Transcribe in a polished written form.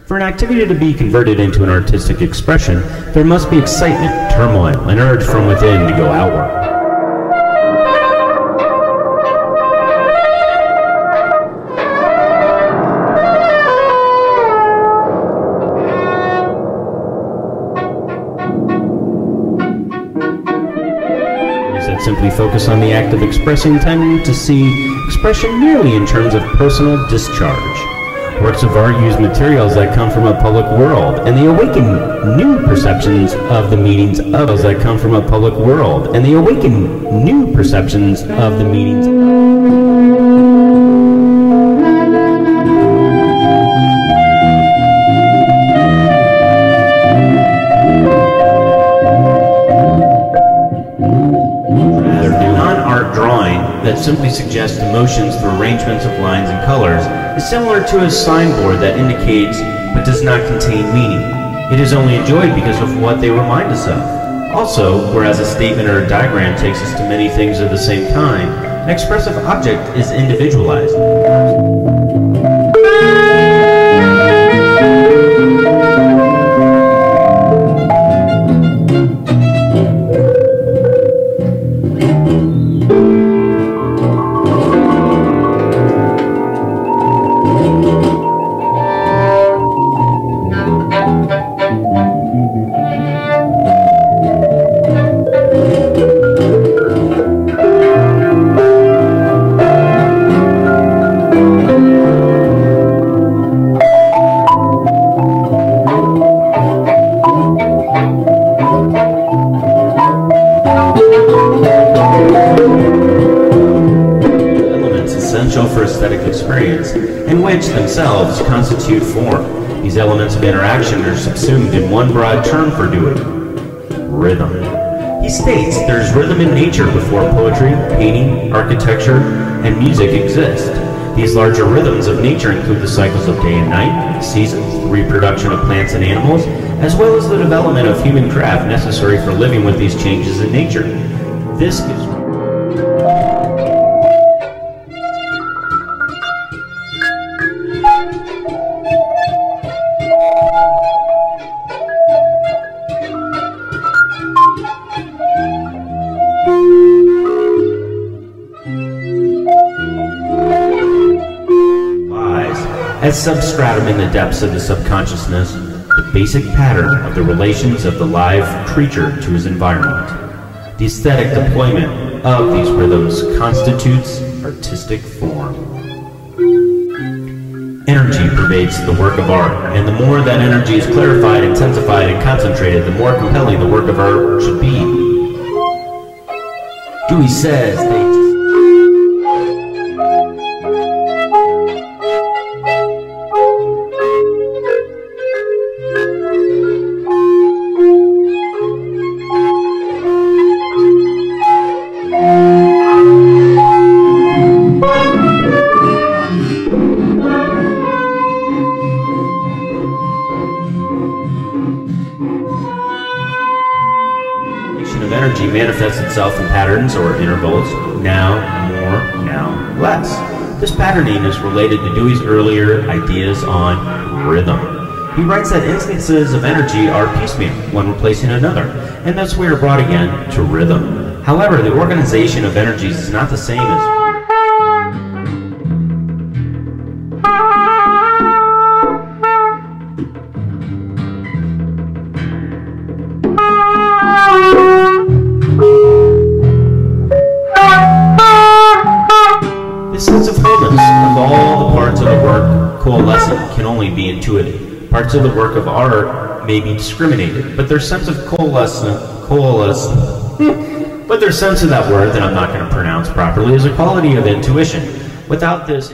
For an activity to be converted into an artistic expression, there must be excitement, turmoil, an urge from within to go outward. That simply focus on the act of expressing tend to see expression merely in terms of personal discharge. Works of art use materials that come from a public world, and they awaken new perceptions of the meanings of those that come from a public world, and they awaken new perceptions of the meanings. That simply suggests emotions through arrangements of lines and colors is similar to a signboard that indicates but does not contain meaning. It is only enjoyed because of what they remind us of. Also, whereas a statement or a diagram takes us to many things of the same kind, an expressive object is individualized. For aesthetic experience, and which themselves constitute form. These elements of interaction are subsumed in one broad term for Dewey: rhythm. He states there's rhythm in nature before poetry, painting, architecture, and music exist. These larger rhythms of nature include the cycles of day and night, seasons, the reproduction of plants and animals, as well as the development of human craft necessary for living with these changes in nature. This gives as substratum in the depths of the subconsciousness, the basic pattern of the relations of the live creature to his environment. The aesthetic deployment of these rhythms constitutes artistic form. Energy pervades the work of art, and the more that energy is clarified, intensified, and concentrated, the more compelling the work of art should be. Dewey says they of energy manifests itself in patterns or intervals, now more, now less. This patterning is related to Dewey's earlier ideas on rhythm. He writes that instances of energy are piecemeal, one replacing another, and thus we are brought again to rhythm. However, the organization of energies is not the same as this sense of wholeness of all the parts of the work coalescing can only be intuitive. Parts of the work of art may be discriminated, but their sense of but their sense of that word that I'm not going to pronounce properly is a quality of intuition. Without this